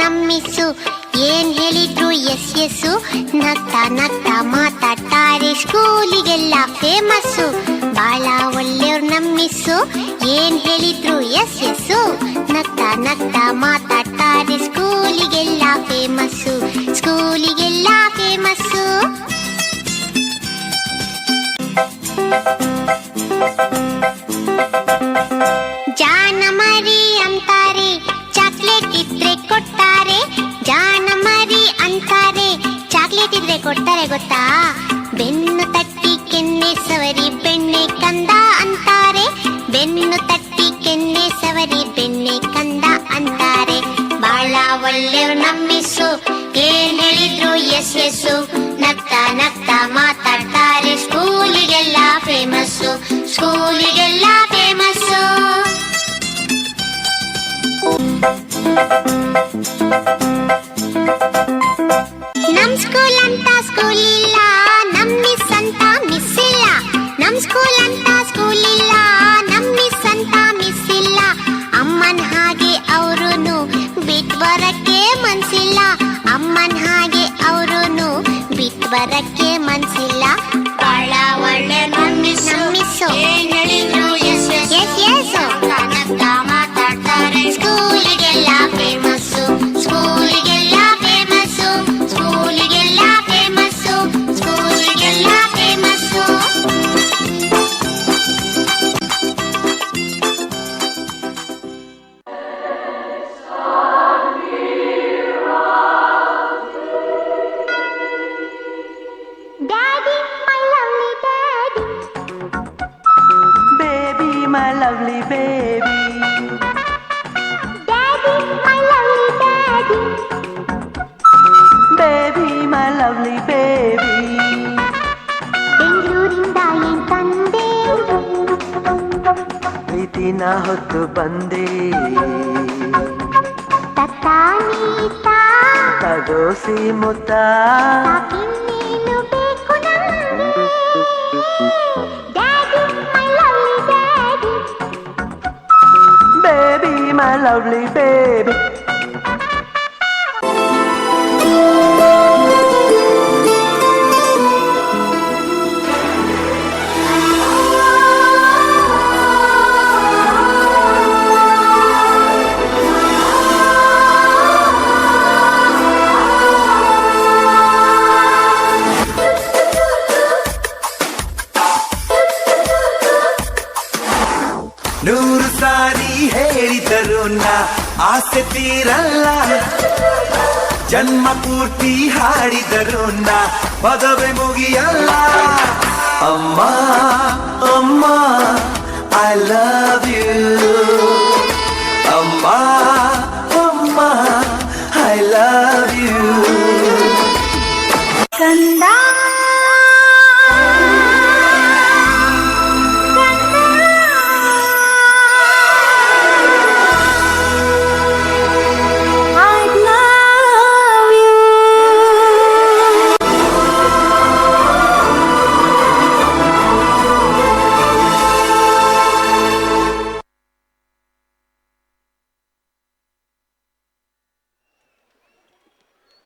ನಮ್ಮಿಸು, ಏನ್ ಹೇಳಿದ್ರು S S. ನಗ್ತಾ ನಗ್ತಾ ಮಾತಾಡ್ತಾರೆ, ಸ್ಕೂಲಿಗೆಲ್ಲ ಫೇಮಸ್ಸು. ಬಾಳ ಒಳ್ಳೆಯವ್ರು ನಮ್ಮಿಸು, ಏನ್ ಹೇಳಿದ್ರು ಎಸ್ ಎಸ್ಸು. ನಗ್ತಾ ನಗ್ತಾ ಮಾತಾಡ್ತಾರೆ, ಸ್ಕೂಲಿಗೆಲ್ಲ ಫೇಮಸ್ಸು, ಸ್ಕೂಲಿಗೆಲ್ಲ ಫೇಮಸ್ಸು. ಜಾನ ಮರಿ ಅಂತಾರೆ, ಚಾಕ್ಲೇಟ್ ಇದ್ರೆ ಕೊಡ್ತಾರೆ. ಜಾನ ಮರಿ ಅಂತಾರೆ, ಚಾಕ್ಲೇಟ್ ಇದ್ರೆ ಕೊಡ್ತಾರೆ ಗೊತ್ತಾ. ಬೆನ್ನು ತಟ್ಟಿ ಕೆನ್ನೆ ಸವರಿ ಬೆಣ್ಣೆ ಕಂದ ಅಂತಾರೆ. ಬೆನ್ನು ತಟ್ಟಿ ಕೆನ್ನೆ ಸವರಿ ಬೆಣ್ಣೆ ಕಂದ ಅಂತಾರೆ. ಬಾಳ ಒಳ್ಳೆಯವ್ರು ನಮ್ಮಿಸು, ಏನ್ ಹೇಳಿದ್ರು ಎಸ್ ಎಸ್ಸು. ನಗ್ತಾ ನಗ್ತಾ ಮಾತಾಡ್ತಾರೆ, ಸ್ಕೂಲಿಗೆಲ್ಲ ಫೇಮಸ್ಸು, ಸ್ಕೂಲಿಗೆಲ್ಲ ಫೇಮಸ್ಸು. ನಮ್ ಸ್ಕೂಲ್ ಅಂತ ಸ್ಕೂಲ್ ಇಲ್ಲ, ನಮ್ ಮಿಸ್ ಅಂತ ಮಿಸ್ ಇಲ್ಲ. ನಮ್ ಸ್ಕೂಲ್ ಅಂತ ಸ್ಕೂಲ್ ಇಲ್ಲ, ನಮ್ ಮಿಸ್ ಅಂತ ಮಿಸ್ ಇಲ್ಲ. ಅಮ್ಮನ್ ಹಾಗೆ ಅವ್ರುನು ಬಿಟ್ ಬರಕ್ಕೆ ಮನ್ಸಿಲ್ಲ. ಅಮ್ಮನ್ ಹಾಗೆ ಅವ್ರುನು ಬಿಟ್ ಬರಕ್ಕೆ ಮನ್ಸಿಲ್ಲ. ಬಾಳ ಒಳ್ಳೆ ನಮ್ಮಿಸ್ಸು, ಏನ್ ಹೇಳಿದ್ರು ಎಸ್ ಎಸ್ ಎಸ್. ನಗ್ತಾ ಮಾತಾಡ್ತಾರೆ, ಸ್ಕೂಲಿಗೆಲ್ಲ ಫೇಮಸ್ಸು, ಸ್ಕೂಲಿಗೆಲ್ಲ ಫೇಮಸ್ಸು, ಸ್ಕೂಲಿಗೆಲ್ಲ ಫೇಮಸ್ಸು, ಸ್ಕೂಲಿಗೆಲ್ಲ famous. Daddy, my lovely daddy. Baby, my lovely baby. Daddy, my lovely daddy. Baby, my lovely baby. ಬೆಂಗಳೂರಿಂದ ಏನ್ ತಂದೆ, ಪ್ರೀತಿನ ಹೊತ್ತು ಬಂದೆ. ತತ್ತಾನೀತ ತಡೋಸಿ ಮುತ್ತ. ಸಾಕಿನ್ನೇನು ಬೇಕು ನಮ್ಗೆ. Daddy, my lovely daddy. Baby, my lovely baby. ನೂರು ಸಾರಿ ಹೇಳಿದರು ನಾ ಆಸೆ ತೀರಲ್ಲ. ಜನ್ಮ ಪೂರ್ತಿ ಹಾಡಿದರು ನಾ ಪದವೇ ಮುಗಿಯಲ್ಲ. ಅಮ್ಮ ಅಮ್ಮ ಐ ಲವ್ ಯು. ಅಮ್ಮ ಅಮ್ಮ ಐ ಲವ್ ಯು. ಕಂದ